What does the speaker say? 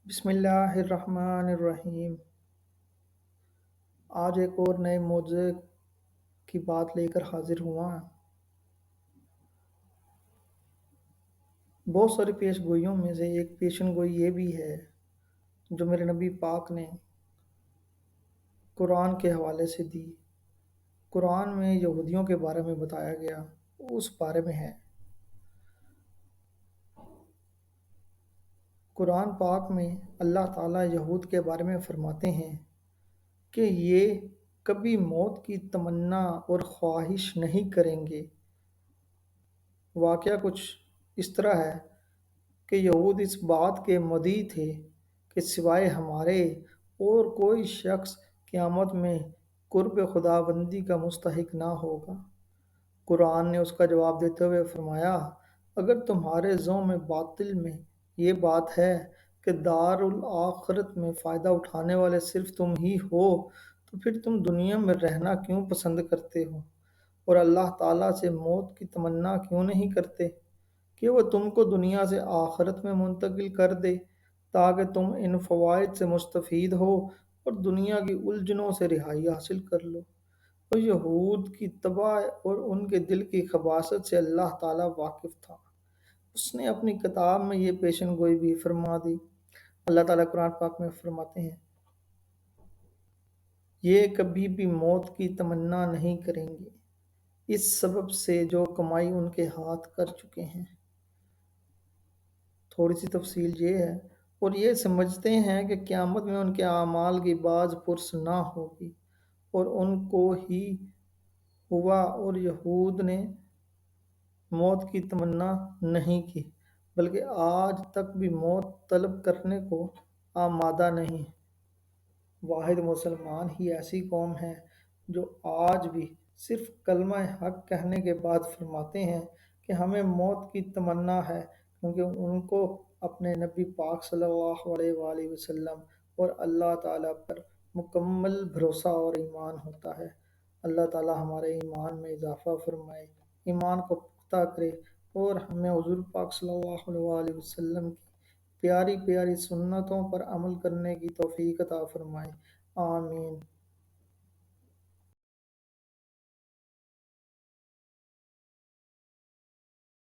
بسم اللہ الرحمن الرحیم۔ آج ایک اور نئے موضوع کی بات لے کر حاضر ہوا۔ بہت ساری پیش گوئیوں میں سے ایک پیشن گوئی یہ بھی ہے جو میرے نبی پاک نے قرآن کے حوالے سے دی۔ قرآن میں یہودیوں کے بارے میں بتایا گیا، اس بارے میں ہے۔ قرآن پاک میں اللہ تعالیٰ یہود کے بارے میں فرماتے ہیں کہ یہ کبھی موت کی تمنا اور خواہش نہیں کریں گے۔ واقعہ کچھ اس طرح ہے کہ یہود اس بات کے مدعی تھے کہ سوائے ہمارے اور کوئی شخص قیامت میں قرب خداوندی کا مستحق نہ ہوگا۔ قرآن نے اس کا جواب دیتے ہوئے فرمایا، اگر تمہارے ذہن میں باطل میں یہ بات ہے کہ دار الآخرت میں فائدہ اٹھانے والے صرف تم ہی ہو، تو پھر تم دنیا میں رہنا کیوں پسند کرتے ہو اور اللہ تعالیٰ سے موت کی تمنا کیوں نہیں کرتے کہ وہ تم کو دنیا سے آخرت میں منتقل کر دے تاکہ تم ان فوائد سے مستفید ہو اور دنیا کی الجھنوں سے رہائی حاصل کر لو۔ اور یہود کی طبع اور ان کے دل کی خباثت سے اللہ تعالیٰ واقف تھا۔ اس نے اپنی کتاب میں یہ پیشن گوئی بھی فرما دی۔ اللہ تعالیٰ قرآن پاک میں فرماتے ہیں، یہ کبھی بھی موت کی تمنا نہیں کریں گے، اس سبب سے جو کمائی ان کے ہاتھ کر چکے ہیں۔ تھوڑی سی تفصیل یہ ہے، اور یہ سمجھتے ہیں کہ قیامت میں ان کے اعمال کی باز پرس نہ ہوگی، اور ان کو ہی ہوا۔ اور یہود نے موت کی تمنا نہیں کی، بلکہ آج تک بھی موت طلب کرنے کو آمادہ نہیں۔ واحد مسلمان ہی ایسی قوم ہے جو آج بھی صرف کلمہ حق کہنے کے بعد فرماتے ہیں کہ ہمیں موت کی تمنا ہے، کیونکہ ان کو اپنے نبی پاک صلی اللہ علیہ وآلہ وسلم اور اللہ تعالیٰ پر مکمل بھروسہ اور ایمان ہوتا ہے۔ اللہ تعالیٰ ہمارے ایمان میں اضافہ فرمائے، ایمان کو پختہ کرے اور ہمیں حضور پاک صلی اللہ علیہ وآلہ وسلم کی پیاری پیاری سنتوں پر عمل کرنے کی توفیق عطا فرمائے۔ آمین۔